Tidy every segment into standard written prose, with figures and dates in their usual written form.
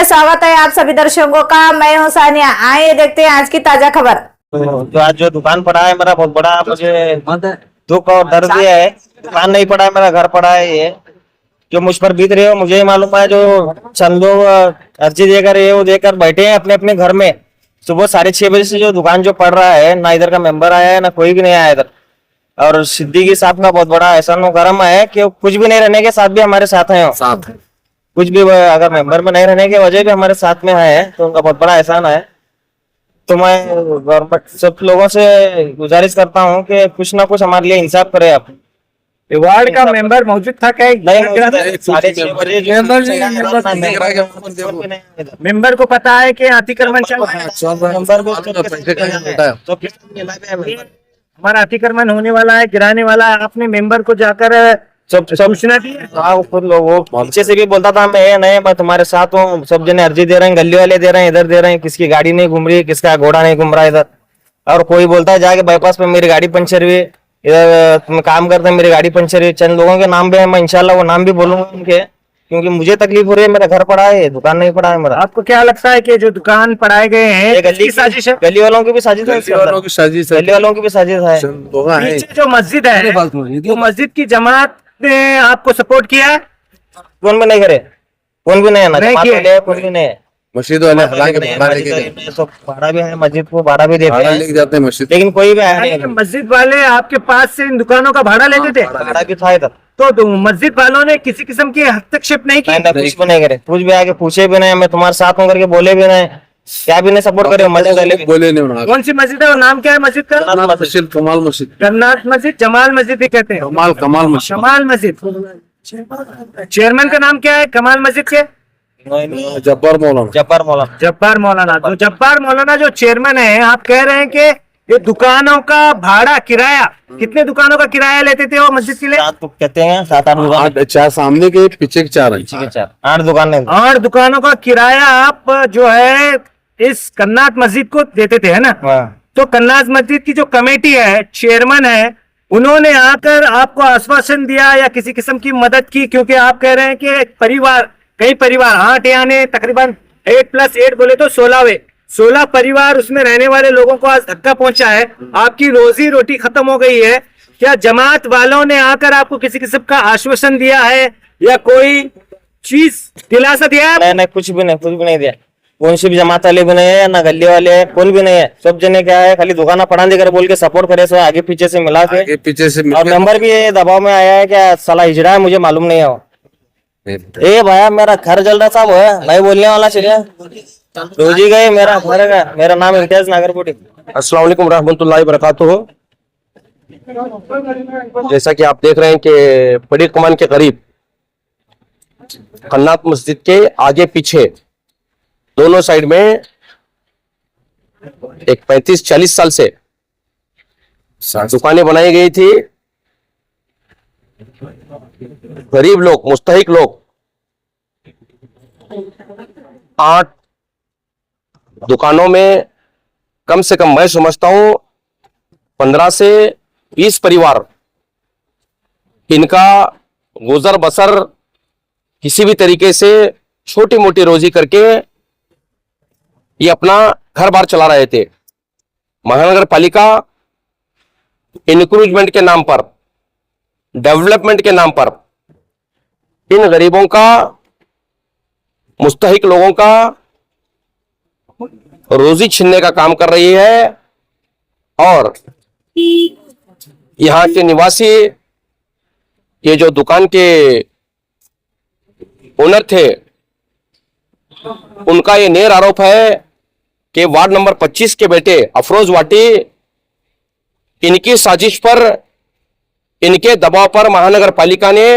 में स्वागत है आप सभी दर्शकों का। मैं हूं सानिया। आइए देखते हैं आज की ताजा खबर। तो आज जो दुकान पड़ा है मेरा बहुत बड़ा मुझे दुख और दर्द ये है। दुकान नहीं पड़ा है, मेरा घर पड़ा है। ये जो मुझ पर बीत रही है मुझे ही मालूम है। जो चंद लोग अर्जी देकर ये वो देकर बैठे हैं अपने अपने घर में। सुबह 6:30 बजे से जो दुकान जो पड़ रहा है, ना इधर का मेंबर आया है ना कोई भी नहीं आया इधर। और सिद्दीकी साहब का बहुत बड़ा एहसान और करम है कि कुछ भी नहीं रहने के साथ भी हमारे साथ हैं। कुछ भी अगर मेंबर में नहीं रहने की वजह भी हमारे साथ में है तो उनका बहुत बड़ा एहसान है। तो मैं गवर्नमेंट सब लोगों से गुजारिश करता हूँ कि कुछ ना कुछ हमारे लिए इंसाफ करे। आप वार्ड का मेंबर मौजूद था क्या? नहीं, 6:30 बजे मेंबर को पता है कि अतिक्रमण चल रहा है, हमारा अतिक्रमण होने वाला है, गिराने वाला है। आपने मेंबर को जाकर सब सूचना दी? हाँ, खुद लोग वो पीछे से भी बोलता था मैं नहीं, मैं तुम्हारे साथ हूँ। सब जने अर्जी दे रहे हैं, गली वाले दे रहे हैं, इधर दे रहे हैं। किसकी गाड़ी नहीं घूम रही, किसका घोड़ा नहीं घूम रहा इधर। और कोई बोलता है जाके बाईपास पे मेरी गाड़ी पंचर हुई, इधर तुम काम करते हैं मेरी गाड़ी पंचर हुई। चंद लोगों के नाम भी है, मैं इंशाल्लाह वो नाम भी बोलूंगा उनके, क्योंकि मुझे तकलीफ हो रही है। मेरा घर पड़ा है, दुकान नहीं पड़ा है मेरा। आपको क्या लगता है कि जो दुकान पढ़ाए गए हैं ये गली की साजिश है? गली वालों की भी साजिश है, गली वालों की भी साजिश है। पीछे जो मस्जिद है, वो मस्जिद की जमात ने आपको सपोर्ट किया है? कौन भी नहीं करे, कौन भी नहीं है ना, नहीं जमात किए। वाले हैं, कोई भी नहीं है। मस्जिद वाले सब भाड़ा भी है, मस्जिद को भाड़ा भी देते हैं, लेके जाते हैं मस्जिद। लेकिन कोई भी आया नहीं। मस्जिद वाले आपके पास से इन दुकानों का भाड़ा लेते थे? भाड़ा भी था इधर। तो मस्जिद वालों ने किसी किस्म की हस्तक्षेप नहीं की? नहीं, कुछ भी नहीं करे, कुछ भी आके पूछे भी नहीं, मैं तुम्हारे साथ हूँ करके बोले भी नहीं, क्या भी नहीं सपोर्ट करे। मस्जिद वाले भी बोले नहीं उन्होंने। कौन सी मस्जिद है और नाम क्या है मस्जिद का? मस्जिद कमाल मस्जिद, जन्नत मस्जिद, जमाल मस्जिद भी कहते हैं। कमाल मस्जिद, कमाल मस्जिद। चेयरमैन का नाम क्या है कमाल मस्जिद के? जब्बार मौलाना। जब्बार मौलाना। जब्बार मौलाना। तो जब्बार मौलाना जो चेयरमैन है, आप कह रहे हैं कि ये दुकानों का भाड़ा किराया, कितने दुकानों का किराया लेते थे वो मस्जिद के लिए? 7 तो कहते हैं, 7-8 दुकान, 4 सामने के, पीछे के 4 है। 8 दुकान है। 8 दुकानों का किराया आप जो है इस कन्नात मस्जिद को देते थे, है ना? तो कन्नात मस्जिद की जो कमेटी है, चेयरमैन है, उन्होंने आकर आपको आश्वासन दिया या किसी किस्म की मदद की? क्योंकि आप कह रहे हैं कि कई परिवार 8 यानी तकरीबन 8+8 बोले तो 16 परिवार, उसमें रहने वाले लोगों को आज धक्का पहुंचा है। आपकी रोजी रोटी खत्म हो गई है। क्या जमात वालों ने आकर आपको किसी किस्म का आश्वासन दिया है या कोई चीज दिलासा दिया है? नहीं, कुछ भी नहीं दिया। कौन सी भी जमात वाले भी नहीं है, ना गली वाले है, कोई भी नहीं है। सब जने क्या है, खाली दुकाना पढ़ा देकर बोल के सपोर्ट करे, सो आगे पीछे से मिला के, पीछे से और मेंबर भी ये दबाव में आया है क्या साला हिजड़ा है, मुझे मालूम नहीं है। ए भाया, मेरा घर जल रहा था, वो है मैं बोलने वाला चलिए रोजी गए। मेरा घर का, मेरा नाम इम्तियाज नागरकोटी। अस्सलाम वालेकुम रहमतुल्लाहि वबरकातुहू। जैसा कि आप देख रहे हैं कि बड़ी कमान के करीब कन्नात मस्जिद के आगे पीछे दोनों साइड में एक 35-40 साल से दुकानें बनाई गई थी। गरीब लोग, मुस्तहिक लोग 8 दुकानों में कम से कम मैं समझता हूं 15 से 20 परिवार, इनका गुजर बसर किसी भी तरीके से छोटी मोटी रोजी करके ये अपना घर बार चला रहे थे। महानगर पालिका इंक्रूजमेंट के नाम पर, डेवलपमेंट के नाम पर इन गरीबों का, मुस्तहिक लोगों का रोजी छीनने का काम कर रही है। और यहां के निवासी, ये जो दुकान के ओनर थे, उनका ये नेर आरोप है कि वार्ड नंबर 25 के बेटे अफरोज वाटी, इनकी साजिश पर, इनके दबाव पर महानगर पालिका ने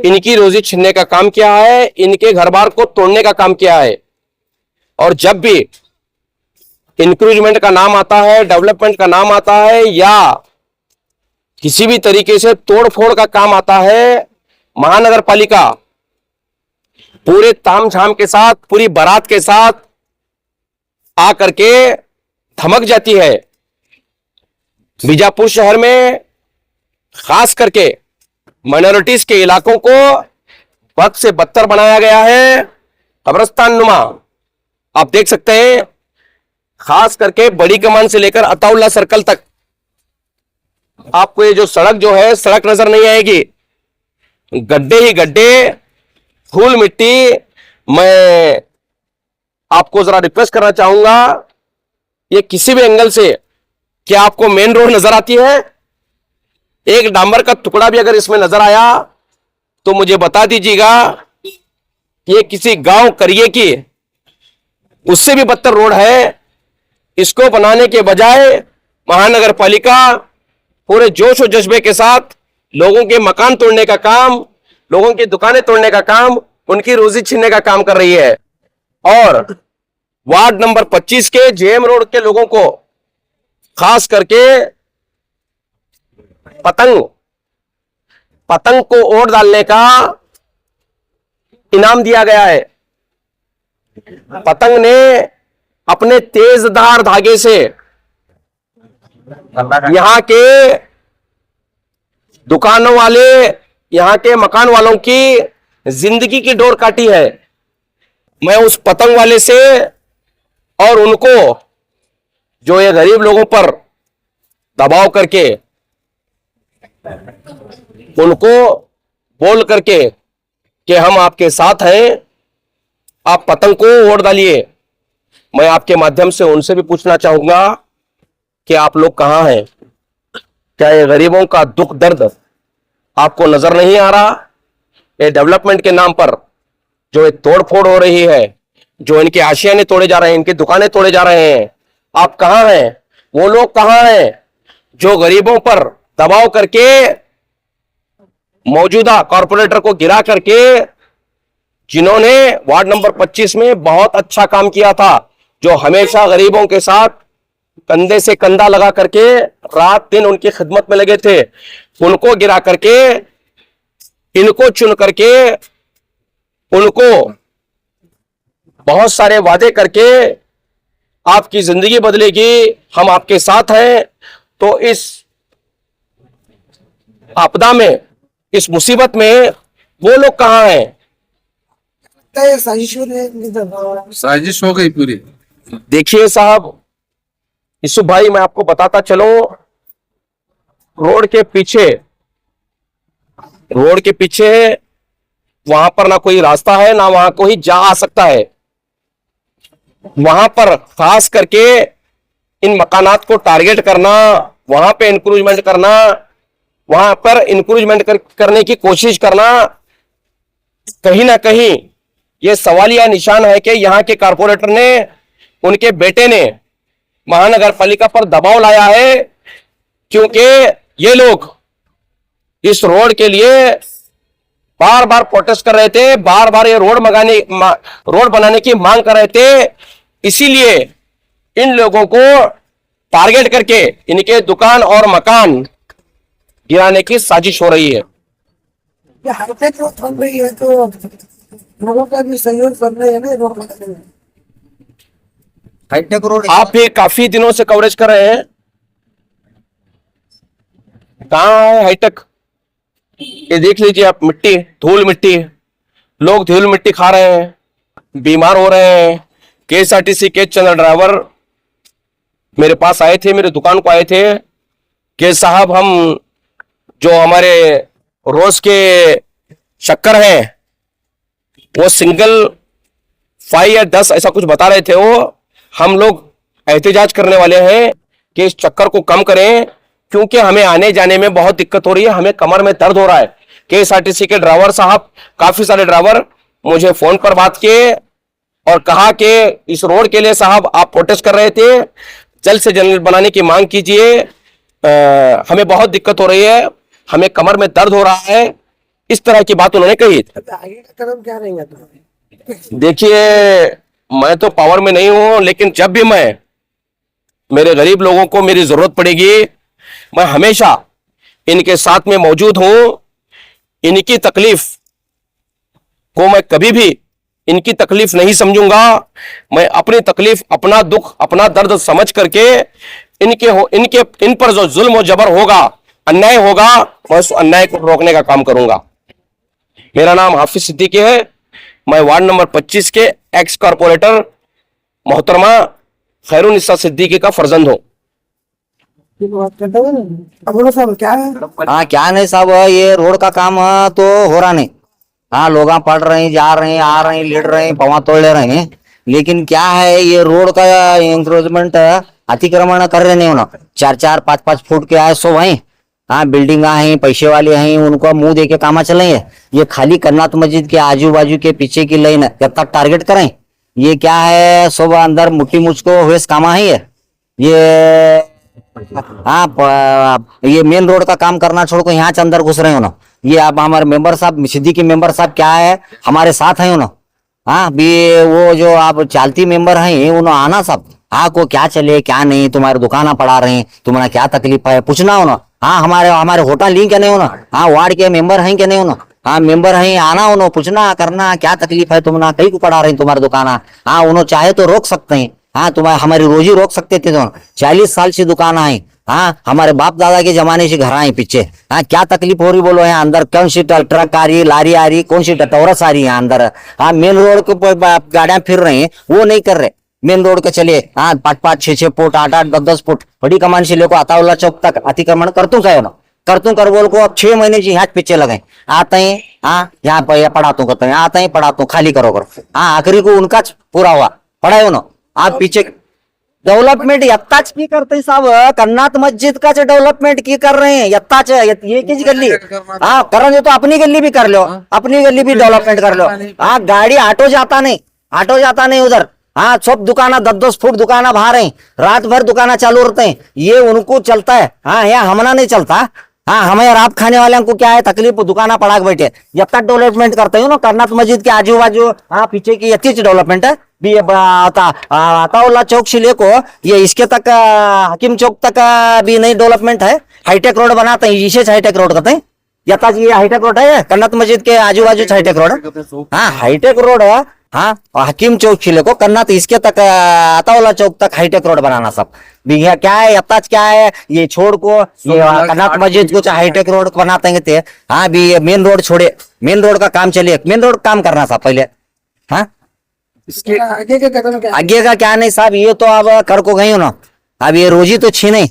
इनकी रोजी छीनने का काम किया है, इनके घर बार को तोड़ने का काम किया है। और जब भी इंक्रूजमेंट का नाम आता है, डेवलपमेंट का नाम आता है, या किसी भी तरीके से तोड़ फोड़ का काम आता है, महानगर पालिका पूरे तामझाम के साथ, पूरी बारात के साथ आकर के धमक जाती है। बीजापुर शहर में खास करके माइनॉरिटीज के इलाकों को बद से बदतर बनाया गया है। कब्रिस्तान नुमा आप देख सकते हैं, खास करके बड़ी कमान से लेकर अताउल्ला सर्कल तक आपको ये जो सड़क जो है सड़क नजर नहीं आएगी, गड्ढे ही गड्ढे, धूल मिट्टी। मैं आपको जरा रिक्वेस्ट करना चाहूंगा, ये किसी भी एंगल से क्या आपको मेन रोड नजर आती है? एक डांबर का टुकड़ा भी अगर इसमें नजर आया तो मुझे बता दीजिएगा, ये किसी गांव करिए की उससे भी बदतर रोड है। इसको बनाने के बजाय महानगर पालिका पूरे जोश और जज्बे के साथ लोगों के मकान तोड़ने का काम, लोगों की दुकानें तोड़ने का काम, उनकी रोजी छीनने का काम कर रही है। और वार्ड नंबर 25 के जेएम रोड के लोगों को खास करके पतंग को वोट डालने का इनाम दिया गया है। पतंग ने अपने तेजधार धागे से यहां के दुकानों वाले, यहां के मकान वालों की जिंदगी की डोर काटी है। मैं उस पतंग वाले से और उनको जो ये गरीब लोगों पर दबाव करके उनको बोल करके कि हम आपके साथ हैं, आप पतंग को वोट डालिए, मैं आपके माध्यम से उनसे भी पूछना चाहूंगा कि आप लोग कहां हैं? क्या ये गरीबों का दुख दर्द आपको नजर नहीं आ रहा? ये डेवलपमेंट के नाम पर जो ये तोड़फोड़ हो रही है, जो इनके आशियाने तोड़े जा रहे हैं, इनकी दुकानें तोड़े जा रहे हैं, आप कहां हैं? वो लोग कहां हैं जो गरीबों पर दबाव करके मौजूदा कॉर्पोरेटर को गिरा करके, जिन्होंने वार्ड नंबर 25 में बहुत अच्छा काम किया था, जो हमेशा गरीबों के साथ कंधे से कंधा लगा करके रात दिन उनकी खिदमत में लगे थे, उनको गिरा करके, इनको चुन करके, उनको बहुत सारे वादे करके आपकी जिंदगी बदलेगी, हम आपके साथ हैं। तो इस आपदा में, इस मुसीबत में वो लोग कहां हैं? साजिश हो गई पूरी। देखिए साहब यूसुफ भाई, मैं आपको बताता चलो, रोड के पीछे वहां पर ना कोई रास्ता है, ना वहां कोई जा आ सकता है। वहां पर खास करके इन मकानात को टारगेट करना, वहां पे इंक्रूजमेंट करना, वहां पर इंक्रूजमेंट करने की कोशिश करना, कहीं ना कहीं यह सवालिया निशान है कि यहां के कारपोरेटर ने, उनके बेटे ने महानगर पालिका पर दबाव लाया है, क्योंकि ये लोग इस रोड के लिए बार बार प्रोटेस्ट कर रहे थे, बार बार ये रोड बनाने की मांग कर रहे थे। इसीलिए इन लोगों को टारगेट करके इनके दुकान और मकान गिराने की साजिश हो रही है। ये हाईटेक रोड बन रही है तो लोगों का भी सहयोग कर रहे हैं ना रोड बनाने में। हाईटेक रोड आप भी काफी दिनों से कवरेज कर रहे हैं, कहां है हाईटेक? ये देख लीजिए आप, मिट्टी, धूल मिट्टी, लोग धूल मिट्टी खा रहे हैं, बीमार हो रहे हैं। केएसआरटीसी के चंद ड्राइवर मेरे पास आए थे, मेरे दुकान को आए थे कि साहब हम जो हमारे रोज के शक्कर हैं वो सिंगल 5 या 10 ऐसा कुछ बता रहे थे। वो हम लोग एहतजाज करने वाले हैं कि इस चक्कर को कम करें, क्योंकि हमें आने जाने में बहुत दिक्कत हो रही है, हमें कमर में दर्द हो रहा है। केएसआरटीसी के ड्राइवर साहब, काफी सारे ड्राइवर मुझे फोन पर बात किए और कहा कि इस रोड के लिए साहब आप प्रोटेस्ट कर रहे थे, जल्द से जल्द बनाने की मांग कीजिए, हमें बहुत दिक्कत हो रही है, हमें कमर में दर्द हो रहा है। इस तरह की बात उन्होंने कही। आगे का कदम क्या रहेगा तुम्हारे? देखिए मैं तो पावर में नहीं हूं, लेकिन जब भी मेरे गरीब लोगों को मेरी जरूरत पड़ेगी, मैं हमेशा इनके साथ में मौजूद हूं। इनकी तकलीफ को मैं कभी भी इनकी तकलीफ नहीं समझूंगा। मैं अपनी तकलीफ, अपना दुख, अपना दर्द समझ करके इन पर जो जुल्म और जबर होगा, अन्याय होगा, मैं उस अन्याय को रोकने का काम करूंगा। मेरा नाम हाफिज सिद्दीकी है। मैं वार्ड नंबर 25 के एक्स कारपोरेटर मोहतरमा खैरुनिसा सिद्दीकी का फर्जंद हूँ। अब बोलो साहब क्या है? हाँ क्या नहीं साहब, ये रोड का काम तो हो रहा नहीं। हाँ लोग पढ़ रहे हैं, जा रहे हैं, आ रहे हैं, लेट रहे हैं, पवा तोड़ ले रहे हैं, लेकिन क्या है ये रोड का इंक्रोचमेंट अतिक्रमण कर रहे नहीं होना। 4-4, 5-5 फुट के आए सो वहीं। हाँ बिल्डिंग हैं, पैसे वाले हैं, उनको मुंह दे के काम चलेंगे। ये खाली कन्नात मस्जिद के आजू बाजू के पीछे की लाइन जब तक टारगेट करें, ये क्या है सब अंदर मुट्ठी मुझको हुए कामा है ये हाँ ये मेन रोड का काम करना छोड़ को यहाँ से अंदर घुस रहे हो ना। ये अब हमारे मेंबर साहब सिद्दीकी मेंबर साहब क्या है हमारे साथ हैं ना। हाँ भी वो जो आप चालती मेंबर हैं उन्होंने आना सब। हाँ को क्या चले क्या नहीं, तुम्हारे दुकाना पड़ा रहे हैं, तुम्हारा क्या तकलीफ है पूछना हो ना। हाँ हमारे होटल लिंक क्या नहीं हो ना। हाँ वार्ड के मेंबर हैं क्या नहीं हो ना। हाँ मेंबर हैं आना हो ना, पूछना करना क्या तकलीफ है तुम्हारा, कहीं को पड़ा रहे हैं तुम्हारे दुकाना। हाँ उन्होंने चाहे तो रोक सकते हैं। हाँ तुम्हारे हमारी रोजी रोक सकते थे। 40 साल से दुकान आई। हाँ हमारे बाप दादा के जमाने से घर आए पीछे। हाँ क्या तकलीफ हो रही बोलो, यहाँ अंदर कौन सी ट्रक आ रही, लारी आ रही, कौन सी टोरस आ रही है अंदर। हाँ मेन रोड के गाड़ियां फिर रही हैं, वो नहीं कर रहे। मेन रोड के चलिए हाँ 5-5, 6-6 फुट, 8-8, 10-10 फुट बड़ी कमान से लेकर अताउल्ला चौक तक अतिक्रमण करतू का ना करतू कर बोल को अब 6 महीने से यहाँ पीछे लगे आते हैं। हाँ यहाँ पर पढ़ातू करते हैं, आते हैं पढ़ातू खाली करो करो। हाँ आखिरी को उनका पूरा हुआ पढ़ाए हो ना। आप पीछे डेवलपमेंट यत्ताच की करते साहब, कन्नात मस्जिद का डेवलपमेंट की कर रहे हैं यत्ताच ये किस गली। हाँ करेंगे तो अपनी गली भी कर लो, अपनी गली भी डेवलपमेंट कर लो। हाँ गाड़ी ऑटो जाता नहीं उधर। हाँ सब दुकाना 10-10 फुट दुकाना बाहर है, रात भर दुकाना चालू रहते हैं, ये उनको चलता है। हाँ यहाँ हमना नहीं चलता। हाँ हमें रात खाने वाले को क्या है तकलीफ, दुकाना पड़ा के बैठे। जब तक डेवलपमेंट करते हो ना कन्नात मस्जिद के आजू बाजू हाँ पीछे की अच्छी डेवलपमेंट है भी अताउल्ला चौक से लेको ये इसके तक हकीम चौक तक भी नई डेवलपमेंट है। हाईटेक रोड बनाते हैं, इसे हाईटेक रोड कहते हैं। यथा ये हाईटेक रोड है कन्नात मस्जिद के आजू बाजू हाईटेक रोड है। हाँ हाईटेक रोड है। हाँ हकीम चौक से लेको कन्नात इसके तक अताउल्ला चौक तक हाईटेक रोड बनाना सब भी क्या है यत्ताच क्या है ये छोड़ को ये कन्नात मस्जिद को हाईटेक रोड बनाते हैं। हाँ भी ये मेन रोड छोड़े, मेन रोड का काम चलिए, मेन रोड काम करना सब पहले। हाँ इसके आगे का कदम क्या? आगे का क्या नहीं साहब, ये तो अब कर को गई हो ना। अब ये रोजी तो छीने,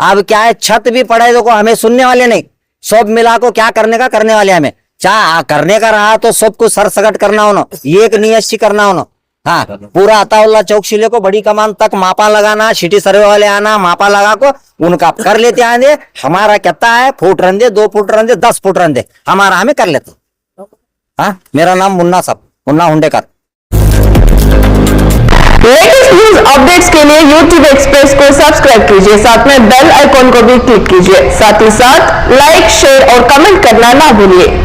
अब क्या है छत भी पड़े देखो हमें सुनने वाले नहीं, सब मिला को क्या करने का करने वाले हमें। चाह करने का रहा तो सबको सर सगट करना हो ना, एक नियत करना हो ना। हाँ पूरा अताउल्ला चौक से लेको बड़ी कमान तक मापा लगाना, सिटी सर्वे वाले आना मापा लगा को उनका कर लेते आंदे। हमारा कितना है फुट रन दे, 2 फुट रन दे, 10 फुट रन दे, हमारा हमें कर लेते। हाँ मेरा नाम मुन्ना साहब, Munna Hundekar. Latest news updates के लिए YouTube एक्सप्रेस को सब्सक्राइब कीजिए, साथ में बेल आइकॉन को भी क्लिक कीजिए। साथ ही साथ लाइक, शेयर और कमेंट करना ना भूलिए।